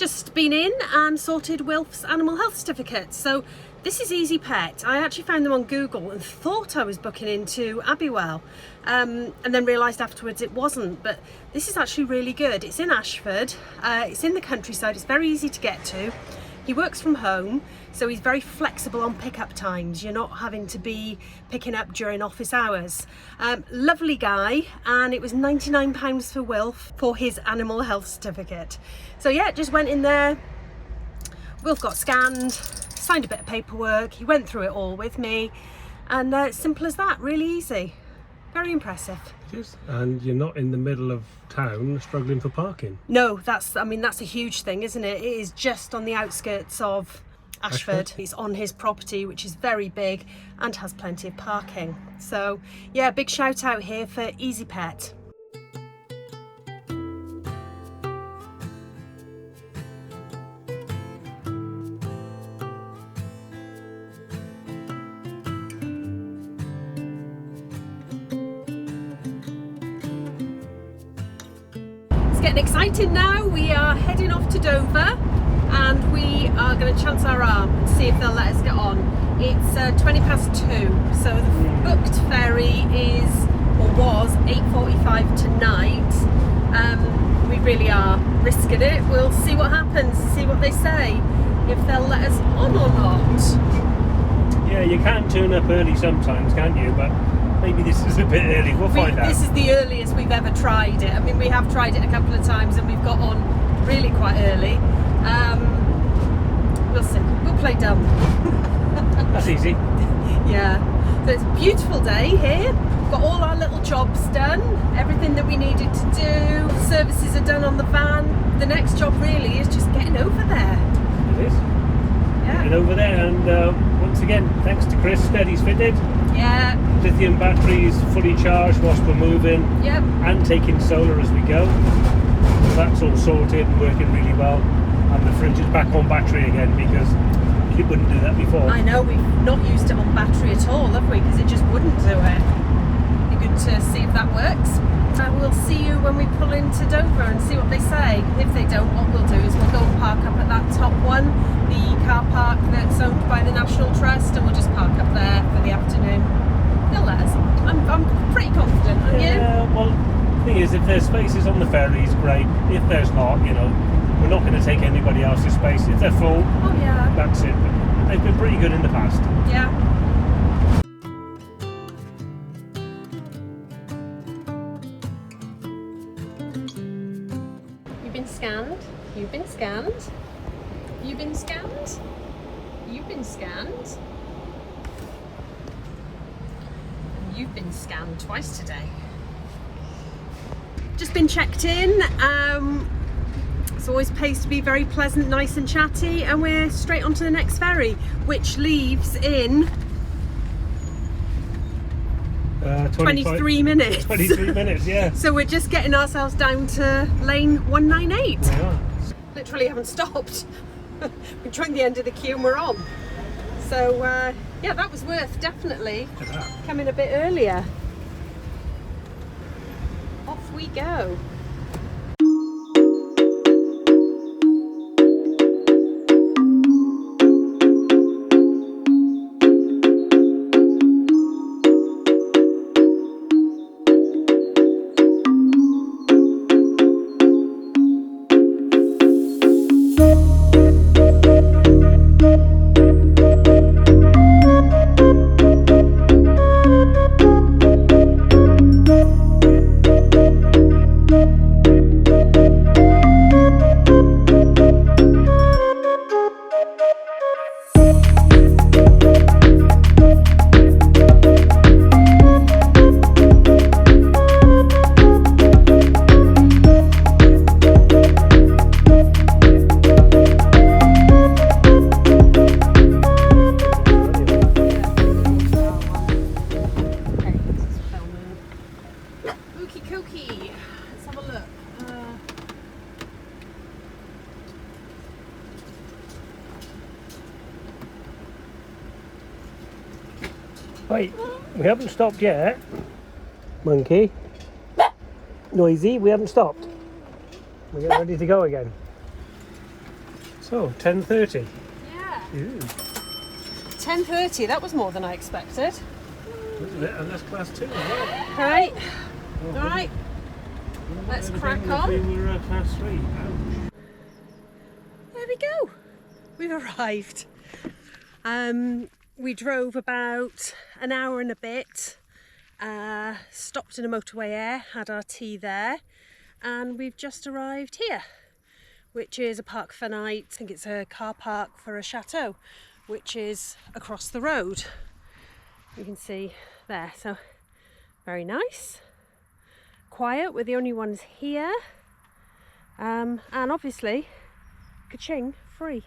just been in and sorted Wilf's animal health certificate. So this is Easy Pet. I actually found them on Google and thought I was booking into Abbywell, and then realised afterwards it wasn't. But this is actually really good. It's in Ashford, it's in the countryside, it's very easy to get to. He works from home, so he's very flexible on pickup times. You're not having to be picking up during office hours. Lovely guy, and it was £99 for Wilf for his animal health certificate. So yeah, just went in there, Wilf got scanned, signed a bit of paperwork, he went through it all with me, and simple as that, really easy. Very impressive. It is. And you're not in the middle of town struggling for parking. No, that's a huge thing, isn't it? It is just on the outskirts of Ashford. It's on his property, which is very big and has plenty of parking. So yeah, big shout out here for Easy Pet. Getting excited now. We are heading off to Dover and we are going to chance our arm and see if they'll let us get on. It's 20 past 2, so the booked ferry is, or was, 8:45 tonight. We really are risking it. We'll see what happens, see what they say, if they'll let us on or not. Yeah, you can turn up early sometimes, can't you? But maybe this is a bit early. We'll find out. This is the earliest we've ever tried it. I mean, we have tried it a couple of times and we've got on really quite early. We'll see. We'll play dumb. That's easy. Yeah. So it's a beautiful day here. Got all our little jobs done. Everything that we needed to do. Services are done on the van. The next job really is just getting over there. It is. Yeah. Getting over there, and once again, thanks to Chris, steady's fitted. Yeah. Lithium batteries fully charged whilst we're moving. Yep. And taking solar as we go. So that's all sorted and working really well. And the fridge is back on battery again because you wouldn't do that before. I know, we've not used it on battery at all, have we? Because it just wouldn't do it. Be good to see if that works. We'll see you when we pull into Dover and see what they say. If they don't, what we'll do is we'll go and park up at that top one, the car park that's owned by the National Trust, and we'll just park up there for the afternoon. They'll let us. I'm pretty confident, aren't you? Yeah, well, the thing is, if there's spaces on the ferries, great. If there's not, you know, we're not going to take anybody else's space. If they're full, oh yeah, that's it. But they've been pretty good in the past. Yeah. You've been scanned. You've been scanned. You've been scanned. You've been scanned. You've been scanned twice today. Just been checked in. It's always pays to be very pleasant, nice and chatty, and we're straight on to the next ferry, which leaves in 23 minutes. 23 minutes, yeah. So we're just getting ourselves down to lane 198. Yeah. Literally haven't stopped. We joined the end of the queue and we're on. So yeah, that was worth definitely coming a bit earlier. Off we go. Wait, we haven't stopped yet. Monkey. Noisy, we haven't stopped. We're getting ready to go again. So, 10:30. Yeah. Ooh, 10:30, that was more than I expected. wasn't it? And that's class 2 as well. Right, Oh, all right, let's wouldn't crack have been if on. We were class 3. Ouch. There we go. We've arrived. We drove about an hour and a bit, stopped in a motorway air, had our tea there, and we've just arrived here, which is a park for night. I think it's a car park for a chateau, which is across the road. You can see there, so very nice. Quiet, we're the only ones here, and obviously, ka-ching, free.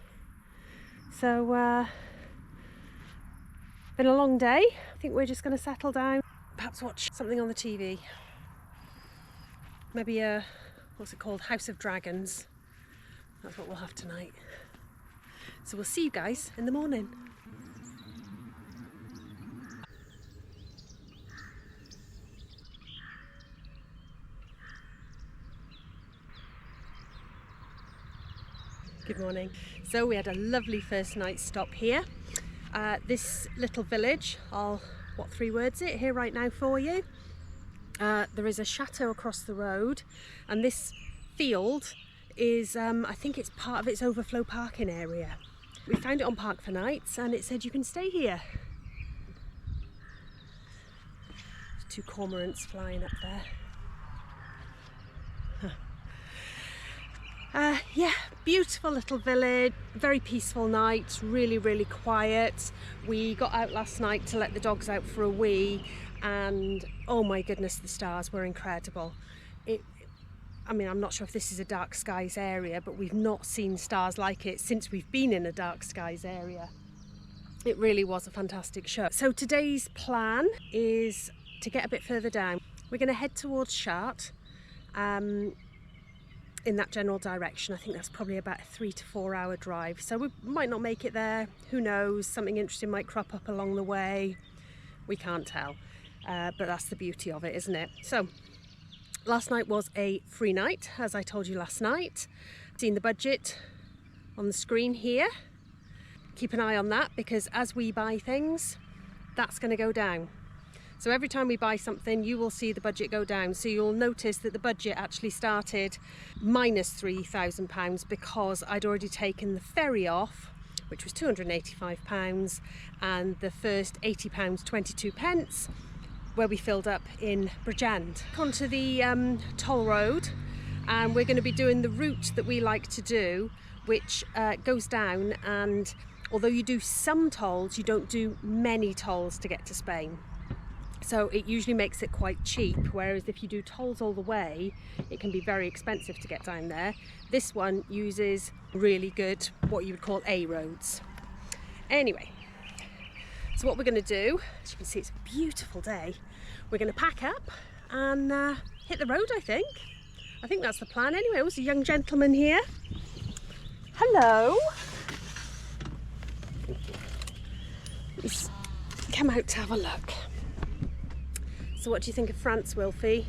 So, been a long day. I think we're just going to settle down, perhaps watch something on the TV. Maybe what's it called? House of Dragons. That's what we'll have tonight. So we'll see you guys in the morning. Good morning. So we had a lovely first night stop here. This little village, what 3 words it here right now for you. There is a chateau across the road, and this field is, I think it's part of its overflow parking area. We found it on Park for Nights and it said you can stay here. There's 2 cormorants flying up there. Yeah, beautiful little village, very peaceful night, really, really quiet. We got out last night to let the dogs out for a wee, and oh my goodness, the stars were incredible. I mean, I'm not sure if this is a dark skies area, but we've not seen stars like it since we've been in a dark skies area. It really was a fantastic show. So today's plan is to get a bit further down. We're going to head towards Chart. In that general direction. I think that's probably about a 3 to 4 hour drive, so we might not make it there, who knows, something interesting might crop up along the way, we can't tell, but that's the beauty of it, isn't it? So last night was a free night, as I told you last night. Seen the budget on the screen here. Keep an eye on that, because as we buy things, that's going to go down. So every time we buy something, you will see the budget go down. So you'll notice that the budget actually started minus £3,000 because I'd already taken the ferry off, which was £285, and the first £80, 22 pence, where we filled up in Bridgend. Onto the toll road, and we're going to be doing the route that we like to do, which goes down, and although you do some tolls, you don't do many tolls to get to Spain. So it usually makes it quite cheap, whereas if you do tolls all the way, it can be very expensive to get down there. This one uses really good, what you would call A roads. Anyway, so what we're going to do, as you can see, it's a beautiful day. We're going to pack up and hit the road, I think. I think that's the plan anyway. There's a young gentleman here. Hello. He's come out to have a look. So what do you think of France, Wilfie?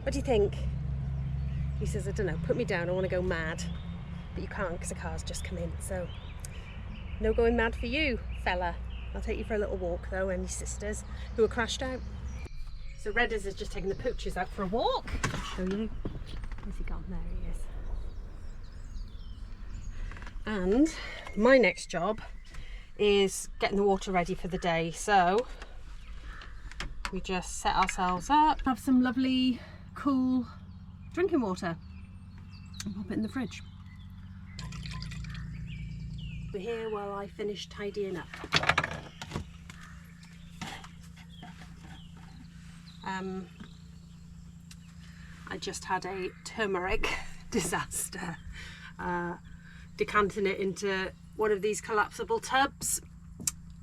What do you think? He says, I don't know, put me down, I want to go mad. But you can't because the car's just come in, so no going mad for you, fella. I'll take you for a little walk though, and your sisters who are crashed out. So Redders is just taking the pooches out for a walk. I'll show you. Where's he gone? There he is. And my next job is getting the water ready for the day. So we just set ourselves up, have some lovely, cool drinking water and pop it in the fridge. We're here while I finish tidying up. I just had a turmeric disaster, decanting it into one of these collapsible tubs,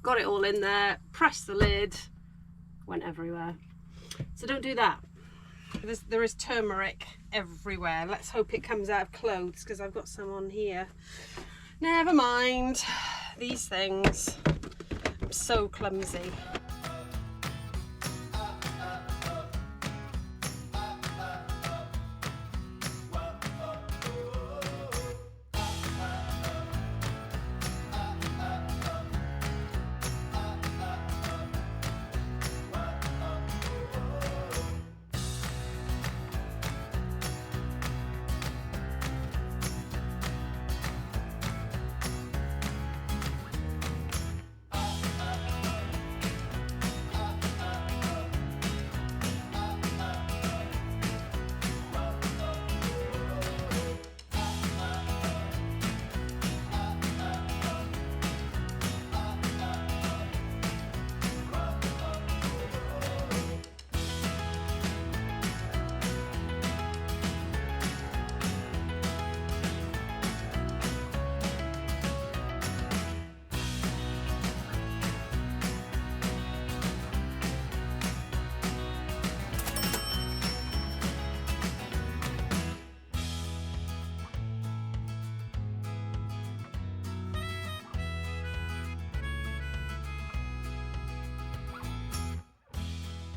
got it all in there, pressed the lid, went everywhere. So don't do that. There is turmeric everywhere. Let's hope it comes out of clothes, because I've got some on here. Never mind these things. I'm so clumsy.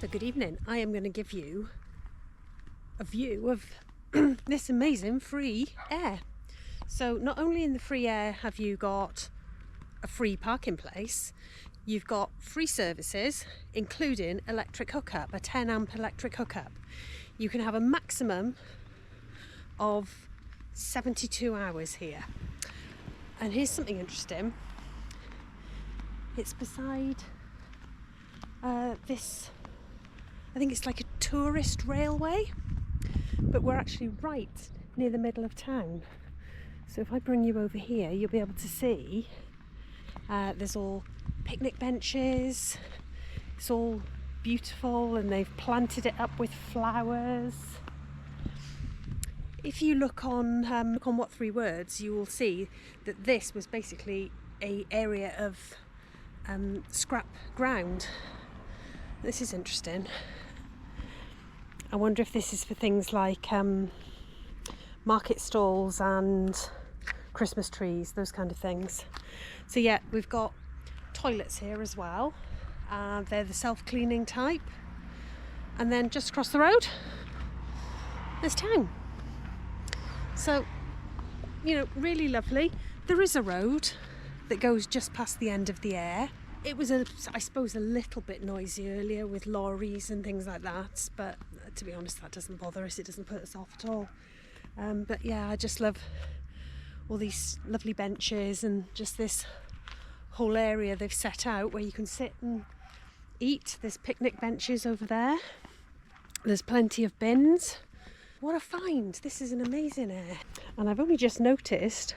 So good evening. I am going to give you a view of this amazing free air. So not only in the free air have you got a free parking place, you've got free services including electric hookup, a 10 amp electric hookup. You can have a maximum of 72 hours here. And here's something interesting. It's beside this, I think it's like a tourist railway, but we're actually right near the middle of town. So if I bring you over here, you'll be able to see there's all picnic benches. It's all beautiful and they've planted it up with flowers. If you look on What Three Words, you will see that this was basically an area of scrap ground. This is interesting. I wonder if this is for things like market stalls and Christmas trees, those kind of things. So yeah, we've got toilets here as well. They're the self-cleaning type. And then just across the road, there's town. So, you know, really lovely. There is a road that goes just past the end of the air. It was, I suppose, a little bit noisy earlier with lorries and things like that, but to be honest, that doesn't bother us. It doesn't put us off at all. But yeah, I just love all these lovely benches and just this whole area they've set out where you can sit and eat. There's picnic benches over there. There's plenty of bins. What a find. This is an amazing air. And I've only just noticed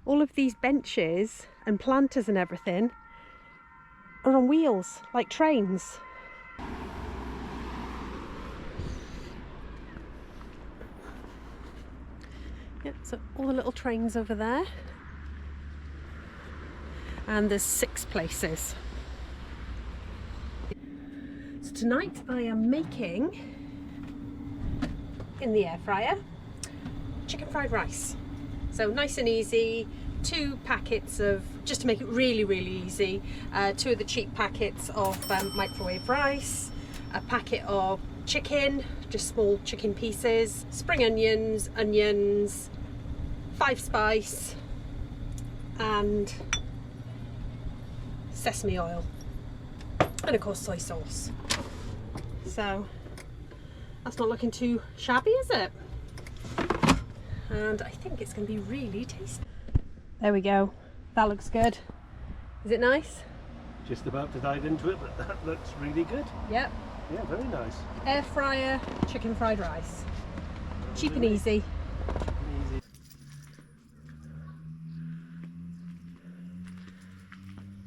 all of these benches and planters and everything are on wheels, like trains. Yeah, so all the little trains over there. And there's 6 places. So tonight I am making, in the air fryer, chicken fried rice. So nice and easy. 2 packets of, just to make it really, really easy, 2 of the cheap packets of microwave rice, a packet of chicken, just small chicken pieces, spring onions, 5 spice, and sesame oil, and of course soy sauce. So that's not looking too shabby, is it? And I think it's going to be really tasty. There we go. That looks good. Is it nice? Just about to dive into it, but that looks really good. Yep. Yeah, very nice. Air fryer chicken fried rice. Cheap and easy. Easy.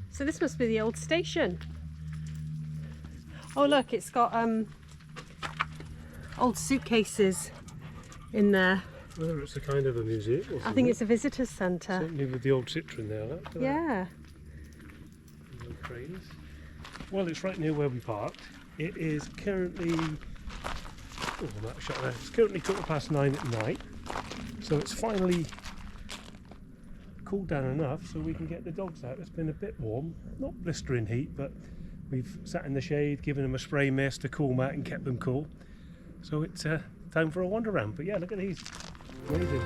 So this must be the old station. Oh look, it's got old suitcases in there. Whether it's a kind of a museum or something. I think it's a visitors centre. Certainly with the old Citroen there. Look at yeah. That. Trains. Well, it's right near where we parked. It is currently, it's currently 9:15 at night. So it's finally cooled down enough so we can get the dogs out. It's been a bit warm, not blistering heat, but we've sat in the shade, given them a spray mist, a cool mat, and kept them cool. So it's time for a wander around. But yeah, look at these. Amazing.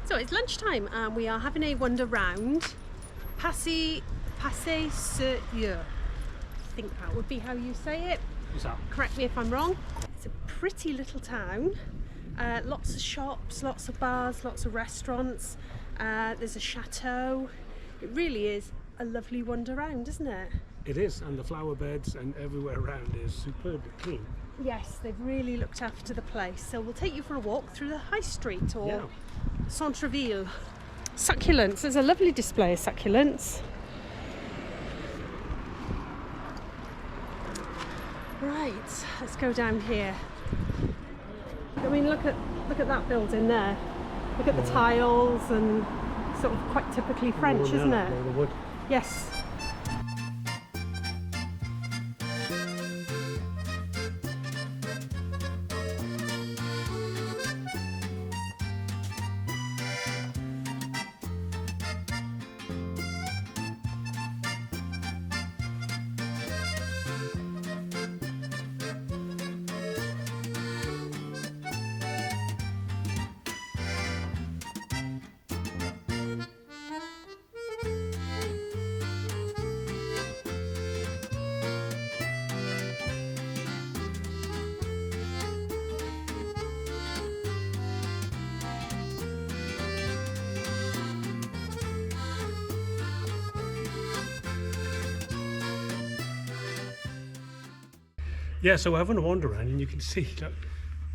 So it's lunchtime and we are having a wander round Passy sur Ur. I think that would be how you say it. What's that? Correct me if I'm wrong. It's a pretty little town. Lots of shops, lots of bars, lots of restaurants. There's a chateau. It really is a lovely wander round, isn't it? It is, and the flower beds and everywhere around is superbly clean. Yes, they've really looked after the place. So we'll take you for a walk through the high street or centre-ville. Succulents, there's a lovely display of succulents. Right, let's go down here. I mean, look at that building there. Look at the tiles, and sort of quite typically French, isn't it? All the wood. Yes. Yeah, so we're having a wander around and you can see like,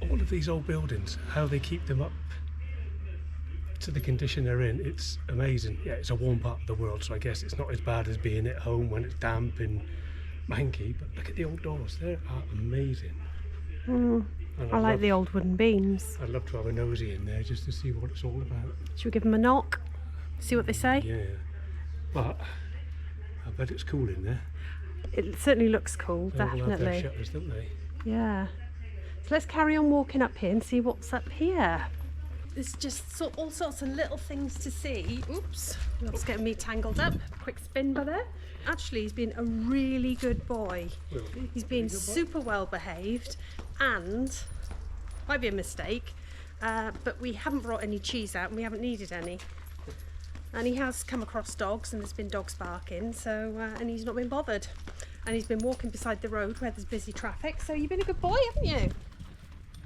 all of these old buildings, how they keep them up to the condition they're in. It's amazing. Yeah, it's a warm part of the world, so I guess it's not as bad as being at home when it's damp and manky, but look at the old doors, they are amazing. I like the old wooden beams. I'd love to have a nosy in there just to see what it's all about. Should we give them a knock? See what they say? Yeah, but I bet it's cool in there. It certainly looks cool, They all have their definitely. shutters, don't they? Yeah. So let's carry on walking up here and see what's up here. There's just all sorts of little things to see. Oops, that's getting me tangled up. Quick spin by there. Actually, he's been a really good boy. Really? He's been super well behaved, and might be a mistake, but we haven't brought any cheese out and we haven't needed any. And he has come across dogs, and there's been dogs barking, so and he's not been bothered. And he's been walking beside the road where there's busy traffic, so you've been a good boy, haven't you?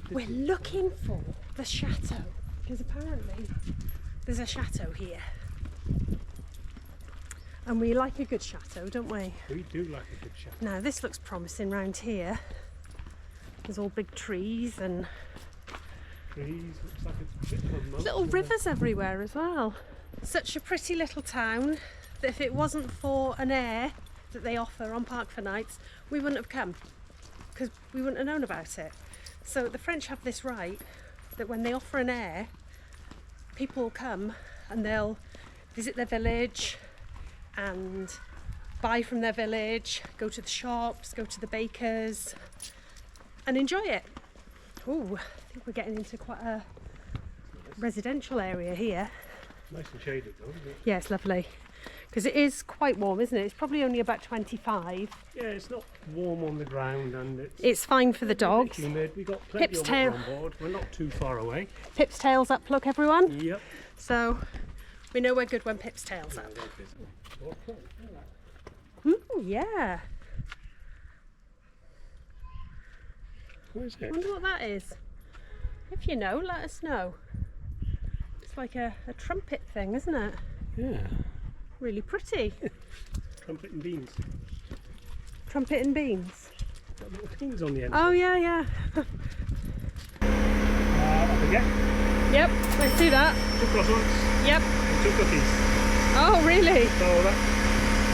We're looking for the chateau, because apparently there's a chateau here. And we like a good chateau, don't we? We do like a good chateau. Now this looks promising round here. There's all big trees and Trees, looks like it's a bit of a moat. little rivers everywhere as well. Such a pretty little town that if it wasn't for an air that they offer on Park for Nights, we wouldn't have come, because we wouldn't have known about it. So the French have this right that when they offer an air, people will come and they'll visit their village and buy from their village, go to the shops, go to the bakers and enjoy it. Oh, I think we're getting into quite a residential area here. Nice and shaded though, isn't it? Yeah, it's lovely. Because it is quite warm, isn't it? It's probably only about 25. Yeah, it's not warm on the ground and It's fine for the dogs. humid. We got plenty Pip's of tail. water on board. We're not too far away. Pip's tail's up, look everyone. Yep. So we know we're good when Pip's tail's up. Okay. Ooh, yeah. What is I it? wonder what that is. If you know, let us know. It's like a trumpet thing, isn't it? Yeah. Really pretty. Trumpet and beans. Trumpet and beans. Got little things on the end. Oh yeah, yeah. Up again. Yep, let's do that. 2 croissants Yep. and 2 cookies. Oh really? So that's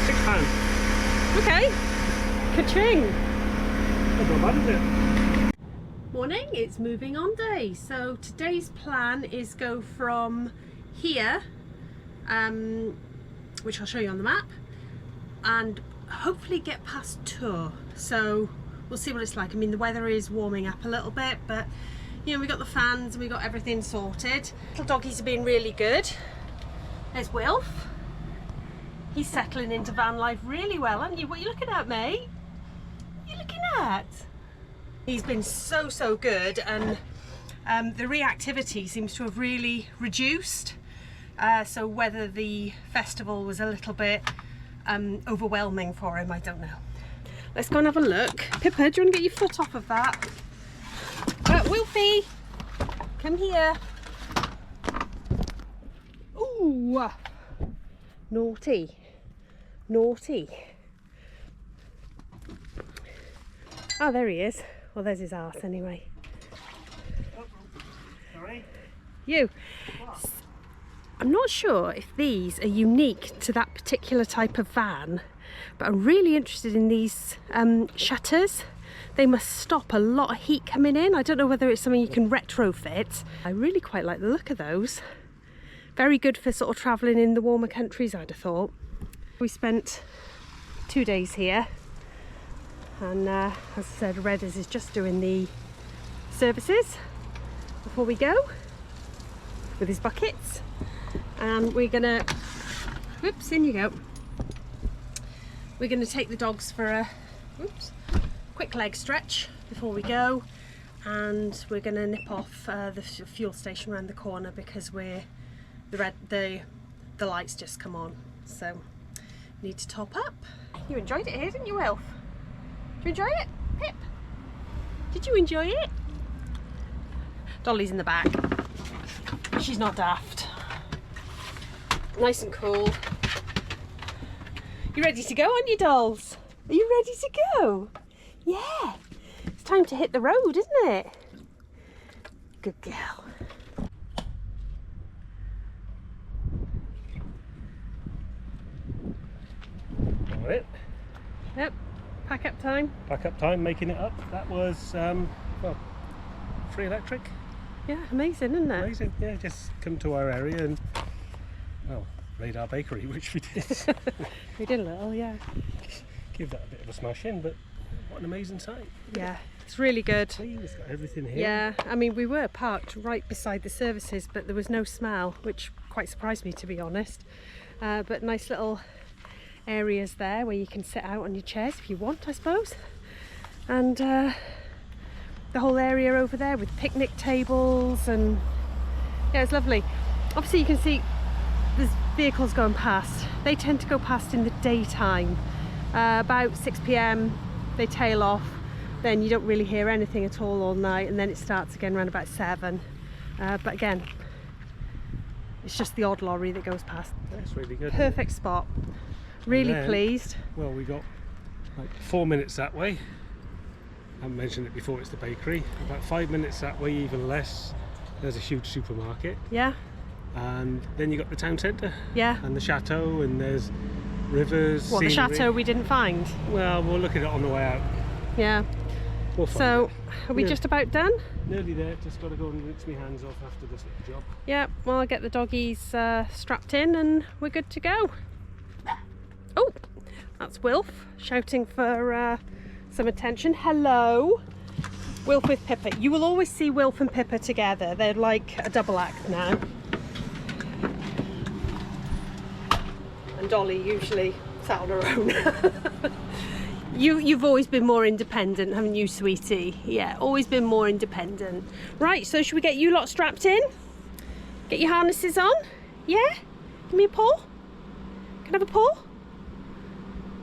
£6. Okay. Ka-ching. That's not bad, is it? Morning, it's moving on day. So today's plan is go from here, which I'll show you on the map, and hopefully get past Tours. So we'll see what it's like. I mean, the weather is warming up a little bit, but you know, we got the fans and we got everything sorted. Little doggies have been really good. There's Wilf. He's settling into van life really well, aren't you? What are you looking at, mate? What are you looking at? He's been so good, and the reactivity seems to have really reduced. So whether the festival was a little bit overwhelming for him, I don't know. Let's go and have a look. Pippa, do you want to get your foot off of that? Wilfie, come here. Ooh, Ooh! Naughty. Naughty. Oh, there he is. Well, there's his arse anyway. Sorry? You. I'm not sure if these are unique to that particular type of van, but I'm really interested in these shutters. They must stop a lot of heat coming in. I don't know whether it's something you can retrofit. I really quite like the look of those. Very good for sort of travelling in the warmer countries, I'd have thought. We spent 2 days here, and as I said, Redders is just doing the services before we go with his buckets, and we're gonna, whoops, in you go. We're gonna take the dogs for a quick leg stretch before we go, and we're gonna nip off the fuel station around the corner because the lights just come on, so need to top up. You enjoyed it here, didn't you, Wilf? Did you enjoy it, Pip? Did you enjoy it? Dolly's in the back. She's not daft. Nice and cool. You ready to go, aren't you, dolls? Are you ready to go? Yeah. It's time to hit the road, isn't it? Good girl. Got it. Yep. Pack up time. Pack up time, making it up. That was, well, free electric. Yeah, amazing, isn't it? Amazing, yeah, just come to our area and, well, raid our bakery, which we did. We did a little, yeah. Give that a bit of a smash in, but what an amazing sight. Yeah, it's really good. Clean, it's got everything here. Yeah, I mean, we were parked right beside the services, but there was no smell, which quite surprised me, to be honest. But nice little areas there where you can sit out on your chairs if you want, I suppose. And the whole area over there with picnic tables, and yeah, it's lovely. Obviously you can see there's vehicles going past. They tend to go past in the daytime. About 6 p.m. they tail off, then you don't really hear anything at all night, and then it starts again around about 7. But again, it's just the odd lorry that goes past. That's really good. Perfect spot. Really then, pleased. Well, we got like 4 minutes that way. I haven't mentioned it before, it's the bakery. About 5 minutes that way, even less, there's a huge supermarket. Yeah. And then you got the town centre. Yeah. And the chateau, and there's rivers. What, the scenery. chateau we didn't find? Well, we'll look at it on the way out. Yeah. We'll find So, it. are we just about done? Nearly there, just got to go and rinse my hands off after this little job. Yeah, well, I'll get the doggies strapped in and we're good to go. Oh, that's Wilf shouting for some attention. Hello. Wilf with Pippa. You will always see Wilf and Pippa together. They're like a double act now. And Dolly usually sat on her own. You've always been more independent, haven't you, sweetie? Yeah, always been more independent. Right, so should we get you lot strapped in? Get your harnesses on? Yeah? Give me a paw. Can I have a paw?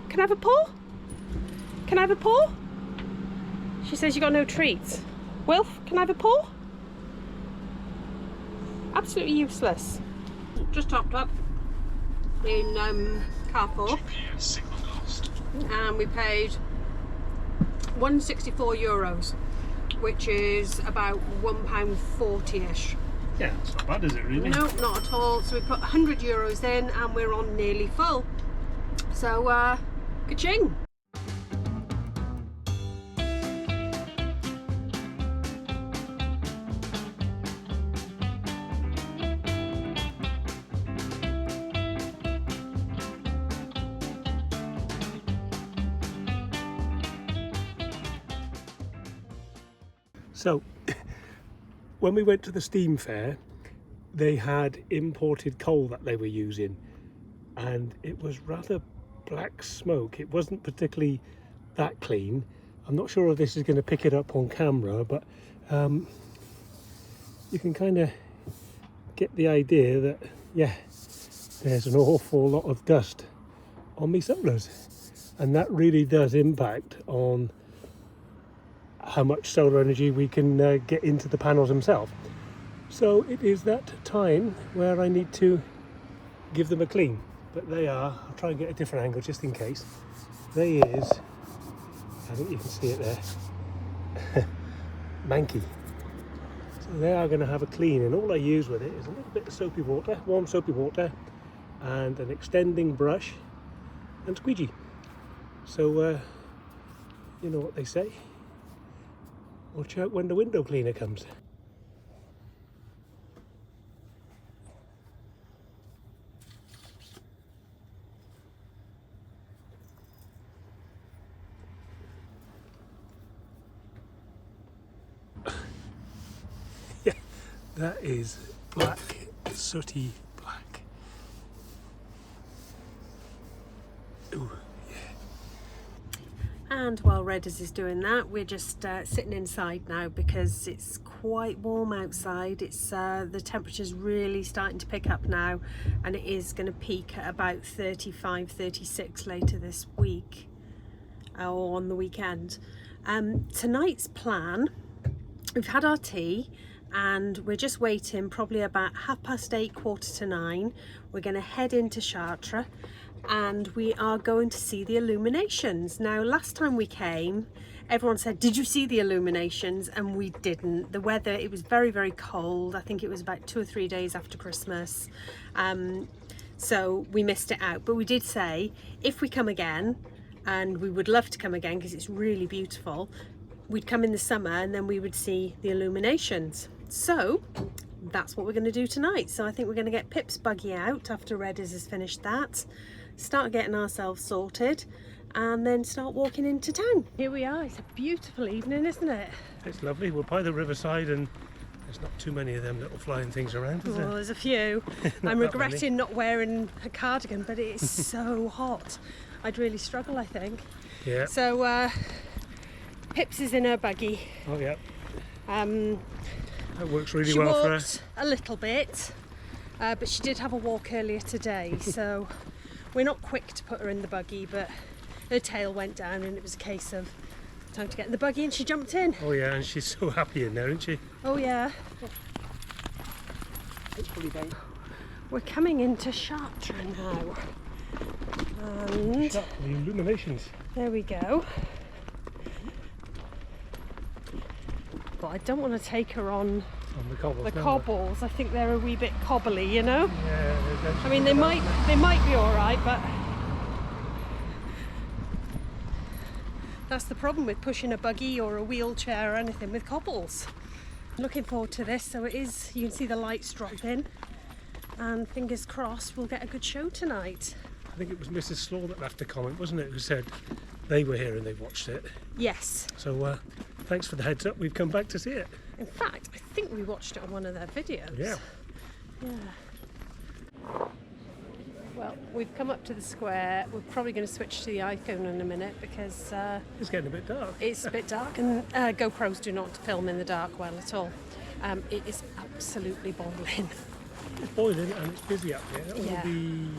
Can I have a paw? Can I have a paw? She says you got no treats. Wilf, can I have a paw? Absolutely useless. Just topped up in Carrefour. And we paid €164, which is about £1.40ish. Yeah, it's not bad, is it, really? No, not at all. So we put €100 in and we're on nearly full. So, ka-ching! So, when we went to the steam fair, they had imported coal that they were using, and it was rather black smoke. It wasn't particularly that clean. I'm not sure if this is going to pick it up on camera, but you can kind of get the idea that, yeah, there's an awful lot of dust on me solars, and that really does impact on how much solar energy we can get into the panels themselves. So it is that time where I need to give them a clean. But they are, I'll try and get a different angle just in case. They is, I think you can see it there, manky. So they are going to have a clean, and all I use with it is a little bit of soapy water, warm soapy water, and an extending brush and squeegee. So you know what they say, watch out when the window cleaner comes. Yeah, that is black, sooty black. Ooh. And while Redders is doing that, we're just sitting inside now because it's quite warm outside. It's the temperature's really starting to pick up now, and it is going to peak at about 35, 36 later this week or on the weekend. Tonight's plan, we've had our tea and we're just waiting probably about 8:30, 8:45. We're going to head into Chartres and we are going to see the illuminations. Now, last time we came, everyone said, did you see the illuminations? And we didn't. The weather, it was very, very cold. I think it was about 2 or 3 days after Christmas. So we missed it out. But we did say, if we come again, and we would love to come again because it's really beautiful, we'd come in the summer and then we would see the illuminations. So that's what we're going to do tonight. So I think we're going to get Pip's buggy out after Redders has finished that, start getting ourselves sorted, and then start walking into town. Here we are. It's a beautiful evening, isn't it? It's lovely. We're by the riverside and there's not too many of them little flying things around, is there? Well, there's a few. I'm regretting not wearing a cardigan, but it is so hot. I'd really struggle, I think. Yeah. So Pips is in her buggy. Oh yeah. That works really She well for her. walked a little bit, but she did have a walk earlier today, so we're not quick to put her in the buggy, but her tail went down and it was a case of time to get in the buggy, and she jumped in. Oh yeah, and she's so happy in there, isn't she? Oh yeah. It's fully down. We're coming into Chartres now. And The illuminations. there we go. But I don't want to take her on On the cobbles. the cobbles. I think they're a wee bit cobbly, you know. Yeah. I mean, they might be all right, but that's the problem with pushing a buggy or a wheelchair or anything with cobbles. Looking forward to this. So it is. You can see the lights drop in, and fingers crossed we'll get a good show tonight. I think it was Mrs. Slaw that left a comment, wasn't it, who said they were here and they watched it. Yes. So thanks for the heads up. We've come back to see it. In fact, I think we watched it on one of their videos. Yeah. Well, we've come up to the square. We're probably going to switch to the iPhone in a minute because It's getting a bit dark. it's a bit dark, and GoPros do not film in the dark well at all. It is absolutely boiling. It's boiling and it's busy up here.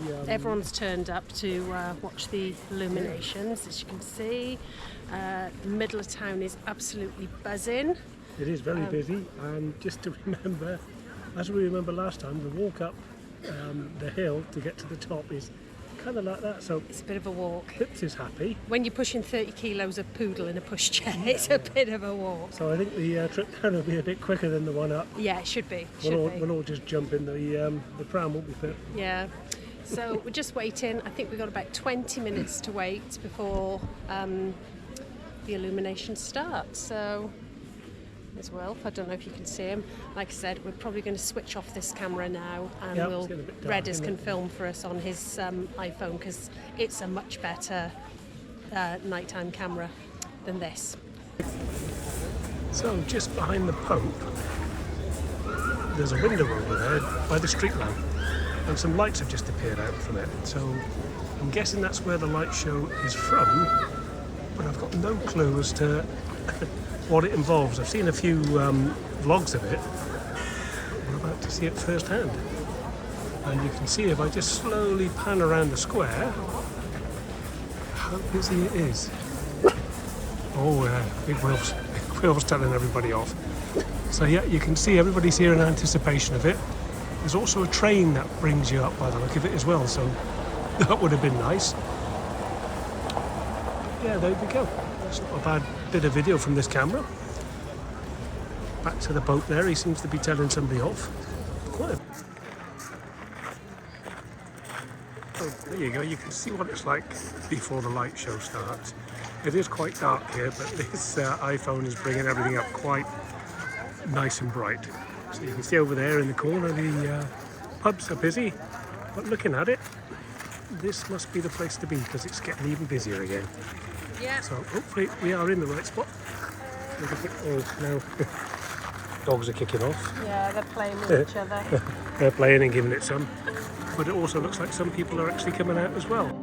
Yeah. Everyone's turned up to watch the illuminations, as you can see. The middle of town is absolutely buzzing. It is very busy, and just to remember, as we remember last time, the walk up the hill to get to the top is kind of like that. So It's a bit of a walk. Pips is happy. When you're pushing 30 kilos of poodle in a pushchair, it's a bit of a walk. So I think the trip down will be a bit quicker than the one up. Yeah, it should be. We'll all just jump in the pram, won't we, Pip? Yeah. So we're just waiting. I think we've got about 20 minutes to wait before the illumination starts. So there's Wilf. I don't know if you can see him. Like I said, we're probably going to switch off this camera now, and Yeah, it's getting a bit dark, Redders isn't can it? film for us on his iPhone, because it's a much better nighttime camera than this. So just behind the pump, there's a window over there by the street lamp, and some lights have just appeared out from it. So I'm guessing that's where the light show is from, but I've got no clue as to what it involves. I've seen a few vlogs of it, but we're about to see it firsthand. And you can see, if I just slowly pan around the square, how busy it is. Oh yeah, Big Will's telling everybody off. So yeah, you can see everybody's here in anticipation of it. There's also a train that brings you up by the look of it as well, so that would have been nice. Yeah, there we go. That's not a bad bit of video from this camera. Back to the boat there, he seems to be telling somebody off. Quite. Oh, there you go, you can see what it's like before the light show starts. It is quite dark here, but this iPhone is bringing everything up quite nice and bright. So you can see over there in the corner the pubs are busy, but looking at it, this must be the place to be because it's getting even busier again. Yeah. So hopefully we are in the right spot. Oh, no. Dogs are kicking off. Yeah, they're playing with each other. They're playing and giving it some. But it also looks like some people are actually coming out as well.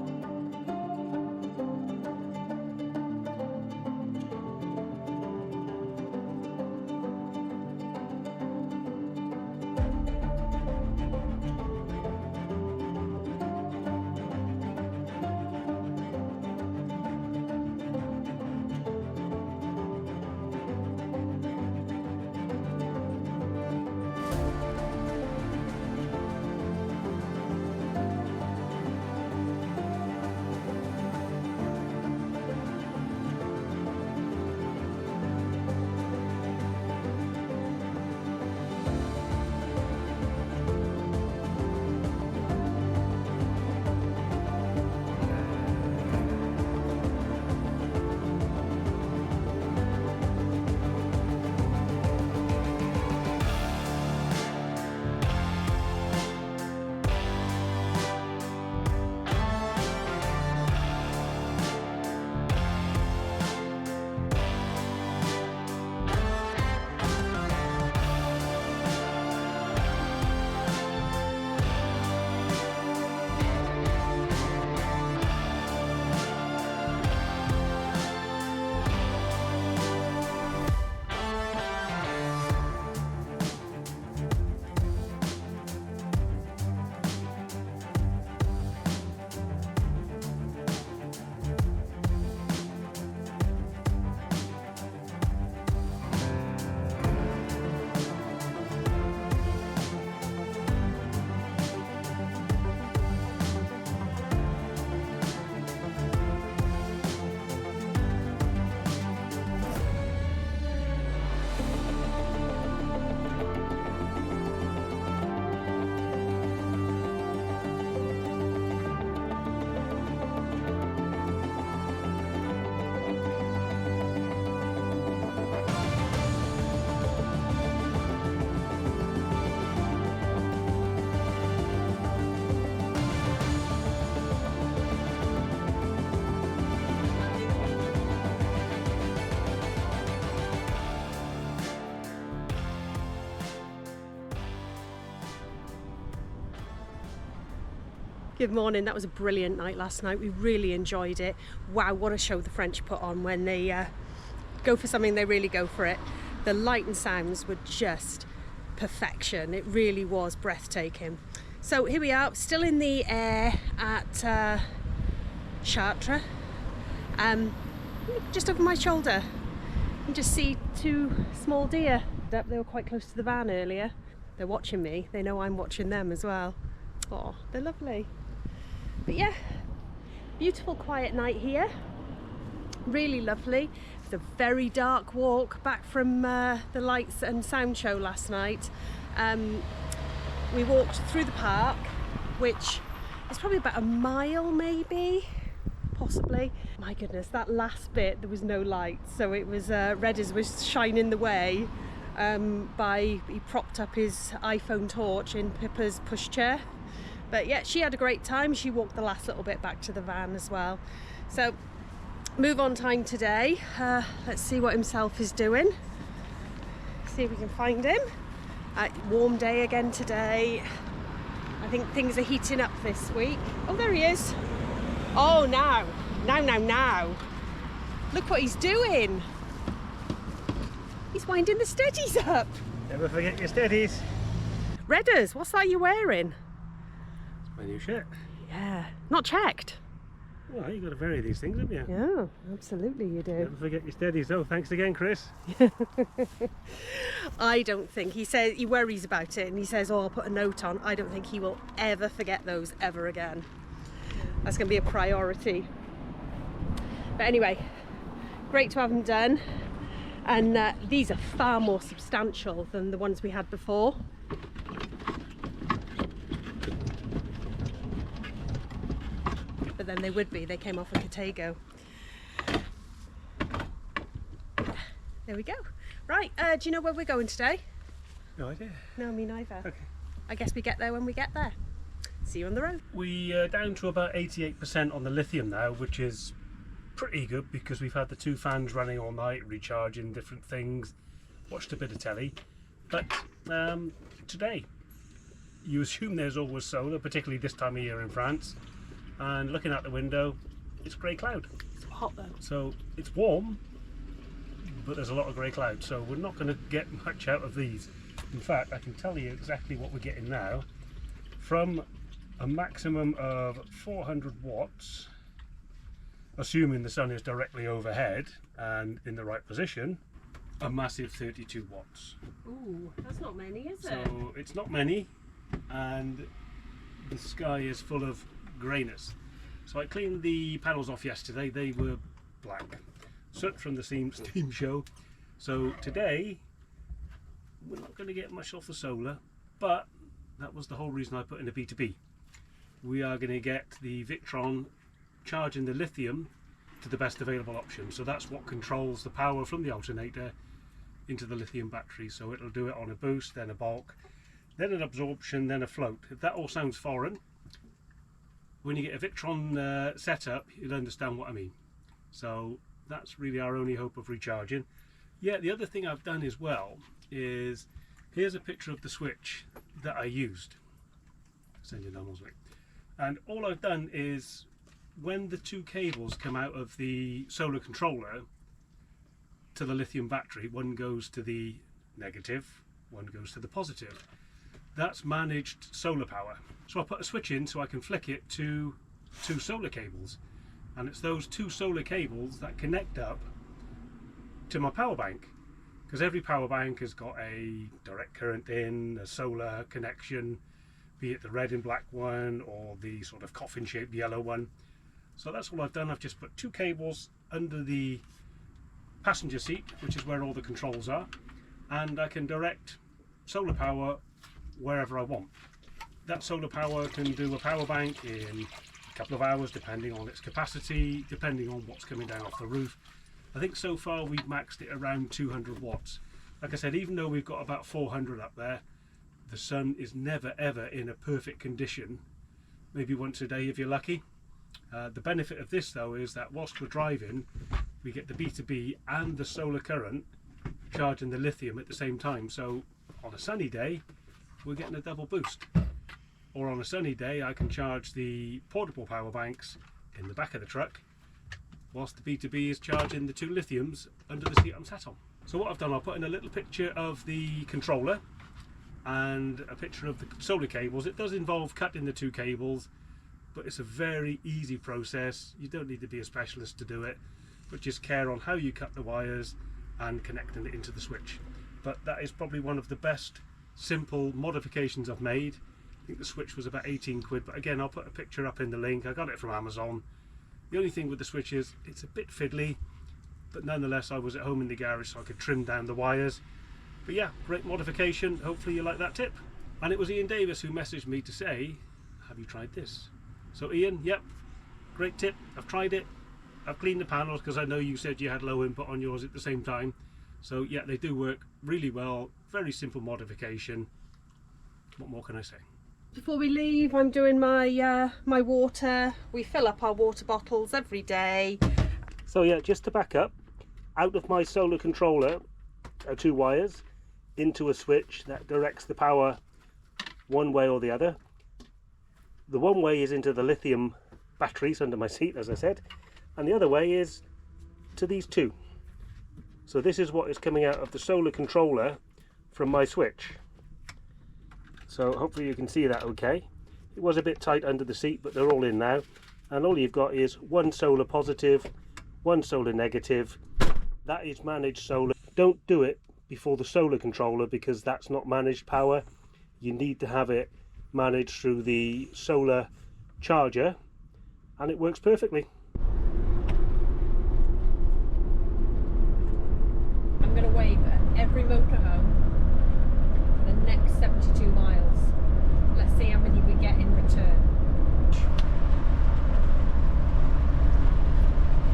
Good morning. That was a brilliant night last night. We really enjoyed it. Wow, what a show the French put on. When they go for something, they really go for it. The light and sounds were just perfection. It really was breathtaking. So here we are, still in the air at Chartres. Just over my shoulder, you can just see two small deer. They were quite close to the van earlier. They're watching me. They know I'm watching them as well. Oh, they're lovely. But yeah, beautiful quiet night here. Really lovely. It's a very dark walk back from the lights and sound show last night. We walked through the park, which is probably about a mile maybe, possibly. My goodness, that last bit there was no light, so it was Redders was shining the way he propped up his iPhone torch in Pippa's pushchair. But yeah, she had a great time. She walked the last little bit back to the van as well. So move on time today. Let's see what himself is doing. See if we can find him. Warm day again today. I think things are heating up this week. Oh, there he is. Oh, now. Look what he's doing. He's winding the steadies up. Never forget your steadies. Redders, what's that you're wearing? My new shirt. Yeah, not checked. Well, you've got to vary these things, haven't you? Yeah, absolutely you do. Never forget your steadies though. Thanks again, Chris. I don't think, he says, he worries about it and he says, oh, I'll put a note on. I don't think he will ever forget those ever again. That's going to be a priority. But anyway, great to have them done. And these are far more substantial than the ones we had before. But then they would be, they came off a Catego. There we go. Right, do you know where we're going today? No idea. No, me neither. Okay. I guess we get there when we get there. See you on the road. We are down to about 88% on the lithium now, which is pretty good because we've had the 2 fans running all night, recharging different things, watched a bit of telly. But today, you assume there's always solar, particularly this time of year in France. And looking out the window, it's grey cloud. It's hot though. So it's warm, but there's a lot of grey cloud. So we're not going to get much out of these. In fact, I can tell you exactly what we're getting now. From a maximum of 400 watts, assuming the sun is directly overhead and in the right position, a massive 32 watts. Ooh, that's not many, is it? So it's not many, and the sky is full of greyness. So I cleaned the panels off yesterday, they were black. Soot from the steam show. So today, we're not going to get much off the solar, but that was the whole reason I put in a B2B. We are going to get the Victron charging the lithium to the best available option. So that's what controls the power from the alternator into the lithium battery. So it'll do it on a boost, then a bulk, then an absorption, then a float. If that all sounds foreign, when you get a Victron setup, you'll understand what I mean. So that's really our only hope of recharging. Yeah, the other thing I've done as well is, here's a picture of the switch that I used. Send your normals away. And all I've done is, when the 2 cables come out of the solar controller to the lithium battery, one goes to the negative, one goes to the positive. That's managed solar power. So I put a switch in so I can flick it to 2 solar cables. And it's those 2 solar cables that connect up to my power bank. Because every power bank has got a direct current in, a solar connection, be it the red and black one or the sort of coffin shaped yellow one. So that's all I've done. I've just put 2 cables under the passenger seat, which is where all the controls are, and I can direct solar power wherever I want. That solar power can do a power bank in a couple of hours, depending on its capacity, depending on what's coming down off the roof. I think so far we've maxed it around 200 watts. Like I said, even though we've got about 400 up there, the sun is never ever in a perfect condition. Maybe once a day if you're lucky. The benefit of this though is that whilst we're driving, we get the B2B and the solar current charging the lithium at the same time. So on a sunny day, we're getting a double boost. Or on a sunny day, I can charge the portable power banks in the back of the truck, whilst the B2B is charging the 2 lithiums under the seat I'm sat on. So what I've done, I'll put in a little picture of the controller and a picture of the solar cables. It does involve cutting the 2 cables, but it's a very easy process. You don't need to be a specialist to do it, but just care on how you cut the wires and connecting it into the switch. But that is probably one of the best simple modifications I've made. I think the switch was about 18 quid, but again, I'll put a picture up in the link. I got it from Amazon. The only thing with the switch is it's a bit fiddly, but nonetheless I was at home in the garage so I could trim down the wires. But yeah, great modification. Hopefully you like that tip. And it was Ian Davis who messaged me to say, have you tried this? So Ian, yep, great tip. I've tried it. I've cleaned the panels because I know you said you had low input on yours at the same time. So yeah, they do work really well. Very simple modification. What more can I say? Before we leave, I'm doing my my water. We fill up our water bottles every day. So yeah, just to back up, out of my solar controller are 2 wires into a switch that directs the power one way or the other. The one way is into the lithium batteries under my seat, as I said, and the other way is to these 2. So this is what is coming out of the solar controller from my switch. So hopefully you can see that okay. It was a bit tight under the seat, but they're all in now. and all you've got is one solar positive, one solar negative. That is managed solar. Don't do it before the solar controller because that's not managed power. You need to have it managed through the solar charger, and it works perfectly. I'm going to wave at every motorhome for the next 72 miles. Let's see how many we get in return.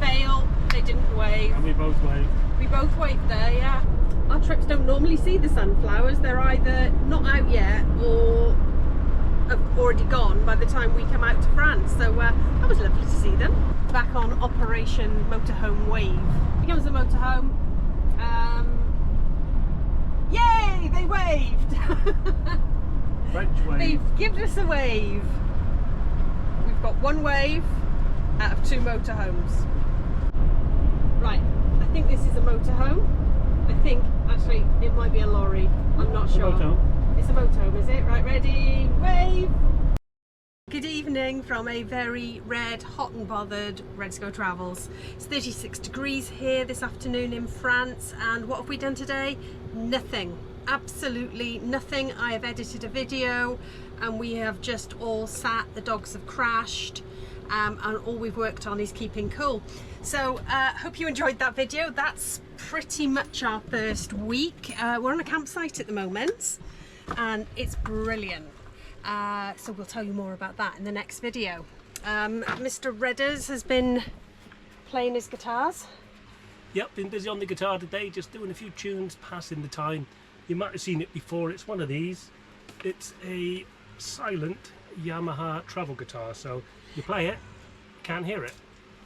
Fail, they didn't wave. And we both waved. We both waved there, yeah. Our trips don't normally see the sunflowers. They're either not out yet or have already gone by the time we come out to France. So that was lovely to see them. Back on Operation Motorhome Wave. Here comes the motorhome. Yay! They waved! French wave. They've given us a wave. We've got one wave out of two motorhomes. Right, I think this is a motorhome. I think, actually, it might be a lorry. I'm not sure. It's a motorhome, is it? Right, ready, wave! Good evening from a very red, hot and bothered Red Go Travels. It's 36 degrees here this afternoon in France, and what have we done today? Nothing. Absolutely nothing. I have edited a video and we have just all sat, the dogs have crashed, and all we've worked on is keeping cool. So hope you enjoyed that video. That's pretty much our first week. We're on a campsite at the moment and it's brilliant. So we'll tell you more about that in the next video. Mr. Redders has been playing his guitars. Yep, been busy on the guitar today, just doing a few tunes, passing the time. You might have seen it before. It's one of these. It's a silent Yamaha travel guitar, so you play it, you can't hear it.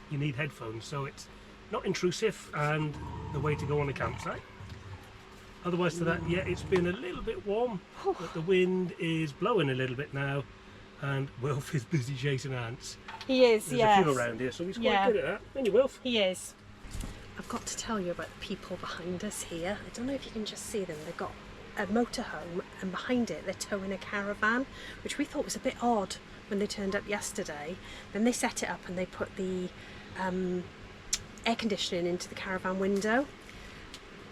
You need headphones, so it's not intrusive and the way to go on a campsite. Otherwise to that, yeah, it's been a little bit warm, but the wind is blowing a little bit now, and Wilf is busy chasing ants. He is, There's yes. a few around here, so he's quite good at that. Isn't you, Wilf? He is. I've got to tell you about the people behind us here. I don't know if you can just see them. They've got a motorhome and behind it they're towing a caravan, which we thought was a bit odd when they turned up yesterday. Then they set it up and they put the air conditioning into the caravan window.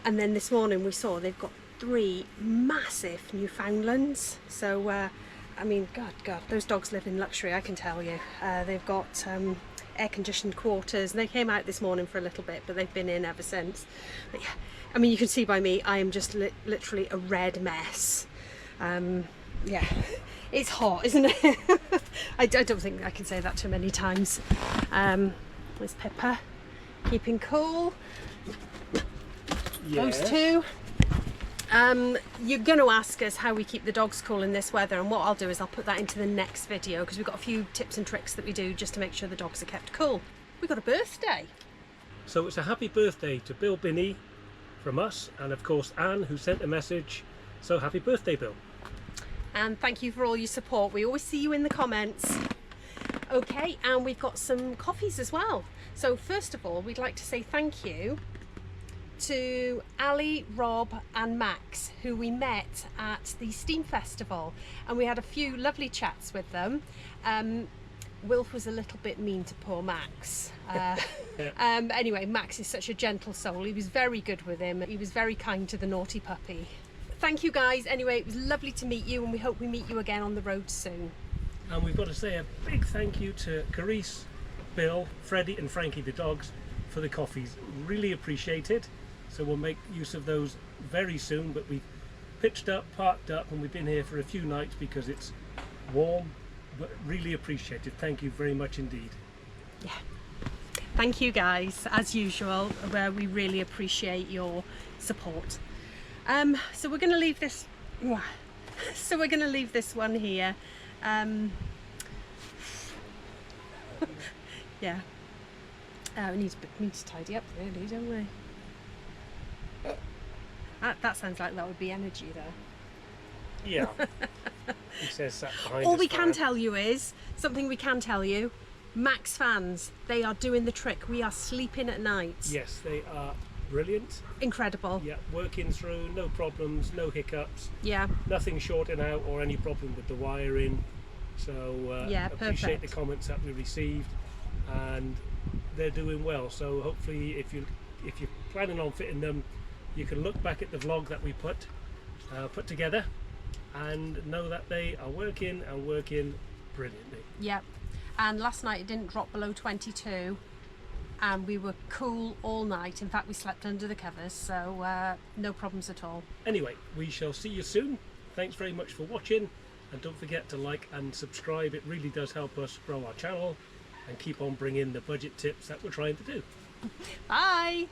And then this morning we saw they've got 3 massive Newfoundlands. So, I mean, God, those dogs live in luxury, I can tell you. They've got air-conditioned quarters, and they came out this morning for a little bit, but they've been in ever since. But yeah, I mean, you can see by me, I am just literally a red mess. Yeah, it's hot, isn't it? I don't think I can say that too many times. There's Pippa, keeping cool. Yes. Those two. You're going to ask us how we keep the dogs cool in this weather, and what I'll do is I'll put that into the next video because we've got a few tips and tricks that we do just to make sure the dogs are kept cool. We've got a birthday. So it's a happy birthday to Bill Binney from us, and of course Anne, who sent a message. So happy birthday, Bill. And thank you for all your support. We always see you in the comments. Okay, and we've got some coffees as well. So first of all, we'd like to say thank you to Ali, Rob and Max, who we met at the Steam Festival, and we had a few lovely chats with them. Wilf was a little bit mean to poor Max. Anyway, Max is such a gentle soul. He was very good with him. He was very kind to the naughty puppy. Thank you guys. Anyway, it was lovely to meet you, and we hope we meet you again on the road soon. And we've got to say a big thank you to Carice, Bill, Freddie and Frankie the dogs for the coffees. Really appreciated. So we'll make use of those very soon, but we've pitched up, parked up, and we've been here for a few nights because it's warm, but really appreciated. Thank you very much indeed. Yeah. Thank you guys, as usual, where we really appreciate your support. So we're going to leave this. So we're going to leave this one here. Yeah. We need to tidy up, really, don't we? That sounds like that would be energy, though. Yeah. He says that behind All us we can there. tell you is something we can tell you. Max fans, they are doing the trick. We are sleeping at night. Yes, they are brilliant. Incredible. Yeah, working through, no problems, no hiccups. Yeah. Nothing shorting out or any problem with the wiring. So Yeah, appreciate perfect. the comments that we received. and they're doing well. So hopefully if you're planning on fitting them, you can look back at the vlog that we put together and know that they are working and working brilliantly. Yep. And last night it didn't drop below 22 and we were cool all night. In fact, we slept under the covers, so no problems at all. Anyway, we shall see you soon. Thanks very much for watching, and don't forget to like and subscribe. It really does help us grow our channel and keep on bringing the budget tips that we're trying to do. Bye!